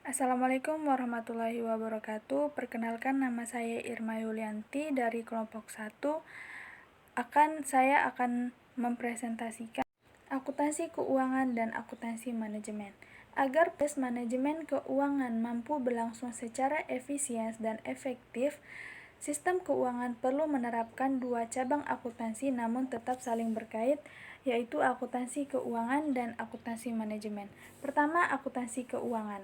Assalamualaikum warahmatullahi wabarakatuh. Perkenalkan, nama saya Irma Yulianti dari kelompok 1. Saya akan mempresentasikan akuntansi keuangan dan akuntansi manajemen. Agar proses manajemen keuangan mampu berlangsung secara efisien dan efektif, sistem keuangan perlu menerapkan dua cabang akuntansi namun tetap saling berkait, yaitu akuntansi keuangan dan akuntansi manajemen. Pertama, akuntansi keuangan.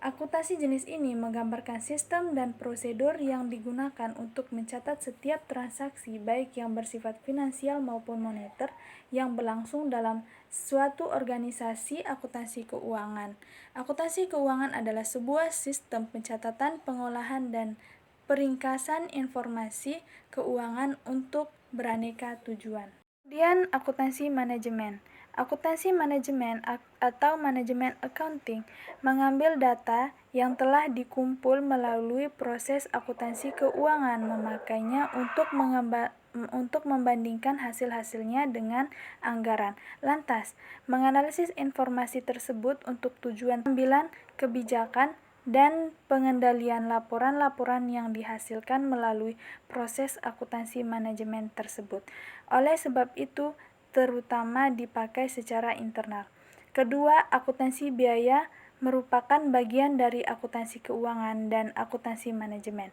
Akuntansi jenis ini menggambarkan sistem dan prosedur yang digunakan untuk mencatat setiap transaksi baik yang bersifat finansial maupun moneter yang berlangsung dalam suatu organisasi akuntansi keuangan. Akuntansi keuangan adalah sebuah sistem pencatatan, pengolahan, dan peringkasan informasi keuangan untuk beraneka tujuan. Kemudian akuntansi manajemen. Akuntansi manajemen atau manajemen accounting mengambil data yang telah dikumpul melalui proses akuntansi keuangan, memakainya untuk membandingkan hasil-hasilnya dengan anggaran. Lantas, menganalisis informasi tersebut untuk tujuan pengambilan kebijakan dan pengendalian laporan-laporan yang dihasilkan melalui proses akuntansi manajemen tersebut. Oleh sebab itu, terutama dipakai secara internal. Kedua, akuntansi biaya merupakan bagian dari akuntansi keuangan dan akuntansi manajemen.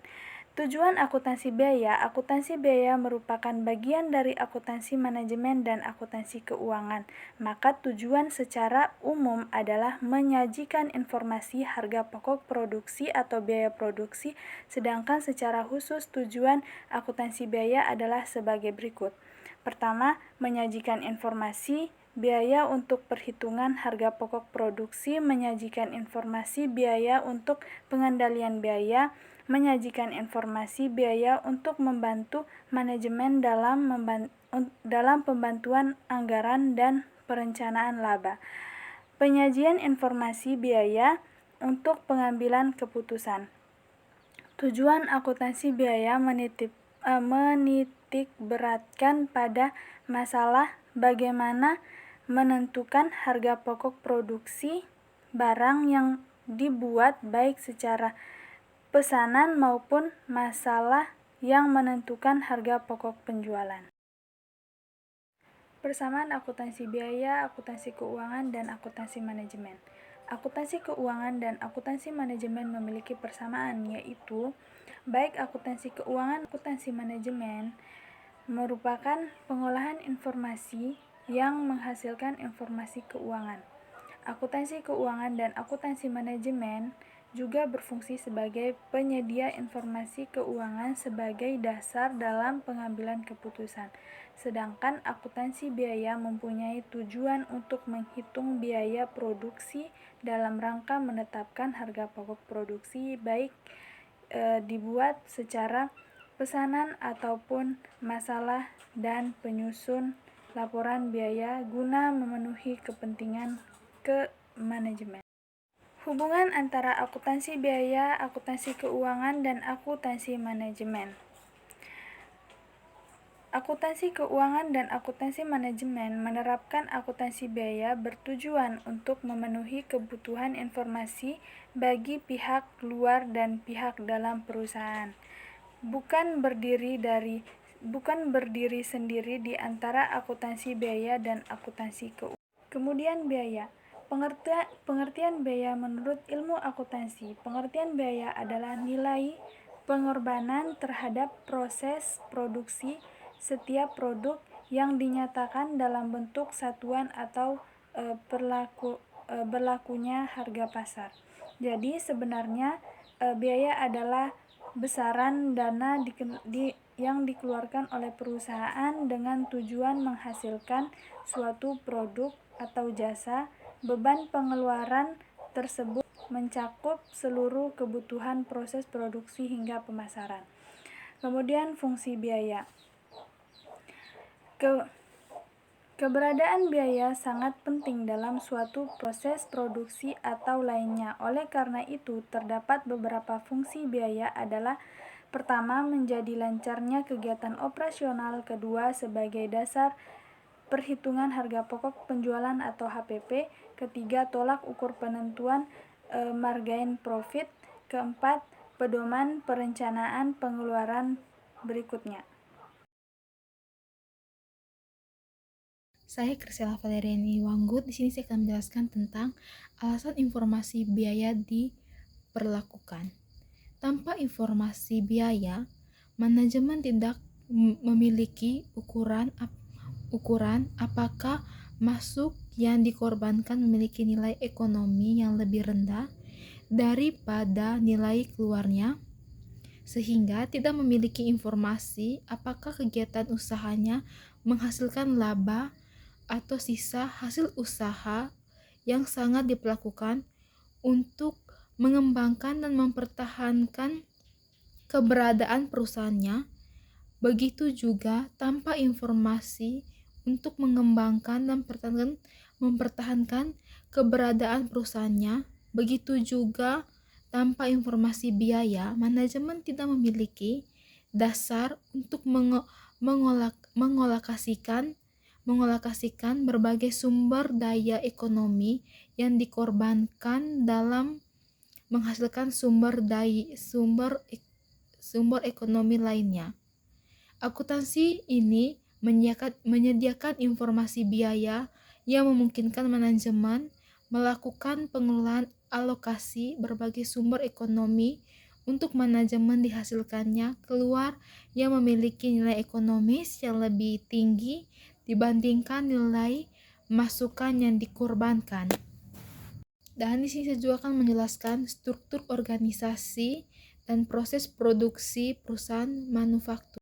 Tujuan akuntansi biaya merupakan bagian dari akuntansi manajemen dan akuntansi keuangan. Maka tujuan secara umum adalah menyajikan informasi harga pokok produksi atau biaya produksi, sedangkan secara khusus tujuan akuntansi biaya adalah sebagai berikut. Pertama, menyajikan informasi biaya untuk perhitungan harga pokok produksi, menyajikan informasi biaya untuk pengendalian biaya, menyajikan informasi biaya untuk membantu manajemen dalam pembantuan anggaran dan perencanaan laba. Penyajian informasi biaya untuk pengambilan keputusan. Tujuan akuntansi biaya menitik beratkan pada masalah bagaimana menentukan harga pokok produksi barang yang dibuat baik secara pesanan maupun masalah yang menentukan harga pokok penjualan. Persamaan akuntansi biaya, akuntansi keuangan, dan akuntansi manajemen. Akuntansi keuangan dan akuntansi manajemen memiliki persamaan, yaitu baik akuntansi keuangan maupun akuntansi manajemen merupakan pengolahan informasi yang menghasilkan informasi keuangan. Akuntansi keuangan dan akuntansi manajemen juga berfungsi sebagai penyedia informasi keuangan sebagai dasar dalam pengambilan keputusan. Sedangkan akuntansi biaya mempunyai tujuan untuk menghitung biaya produksi dalam rangka menetapkan harga pokok produksi baik dibuat secara pesanan ataupun masalah dan penyusun laporan biaya guna memenuhi kepentingan manajemen. Hubungan antara akuntansi biaya, akuntansi keuangan, dan akuntansi manajemen. Akuntansi keuangan dan akuntansi manajemen menerapkan akuntansi biaya bertujuan untuk memenuhi kebutuhan informasi bagi pihak luar dan pihak dalam perusahaan, bukan berdiri sendiri di antara akuntansi biaya dan akuntansi keuangan. Kemudian biaya. Pengertian biaya menurut ilmu akuntansi. Pengertian biaya adalah nilai pengorbanan terhadap proses produksi setiap produk yang dinyatakan dalam bentuk satuan atau berlakunya harga pasar. Jadi sebenarnya biaya adalah besaran dana yang dikeluarkan oleh perusahaan dengan tujuan menghasilkan suatu produk atau jasa. Beban pengeluaran tersebut mencakup seluruh kebutuhan proses produksi hingga pemasaran. Kemudian fungsi biaya. Keberadaan biaya sangat penting dalam suatu proses produksi atau lainnya. Oleh karena itu, terdapat beberapa fungsi biaya adalah: pertama, menjadi lancarnya kegiatan operasional; kedua, sebagai dasar perhitungan harga pokok penjualan atau HPP; ketiga, tolak ukur penentuan margin profit. Keempat, pedoman perencanaan pengeluaran berikutnya. Saya Krisela Valeriani Wanggut. Di sini saya akan menjelaskan tentang alasan informasi biaya diperlakukan. Tanpa informasi biaya, manajemen tidak memiliki ukuran apakah masuk yang dikorbankan memiliki nilai ekonomi yang lebih rendah daripada nilai keluarnya, sehingga tidak memiliki informasi apakah kegiatan usahanya menghasilkan laba atau sisa hasil usaha yang sangat diperlakukan untuk mengembangkan dan mempertahankan keberadaan perusahaannya. Begitu juga tanpa informasi untuk mengembangkan dan mempertahankan keberadaan perusahaannya. Begitu juga tanpa informasi biaya, manajemen tidak memiliki dasar untuk mengolokasikan berbagai sumber daya ekonomi yang dikorbankan dalam menghasilkan sumber ekonomi lainnya. Akuntansi ini menyediakan informasi biaya yang memungkinkan manajemen melakukan pengelolaan alokasi berbagai sumber ekonomi untuk manajemen dihasilkannya keluar yang memiliki nilai ekonomis yang lebih tinggi dibandingkan nilai masukan yang dikorbankan. Dan di sini saya juga akan menjelaskan struktur organisasi dan proses produksi perusahaan manufaktur.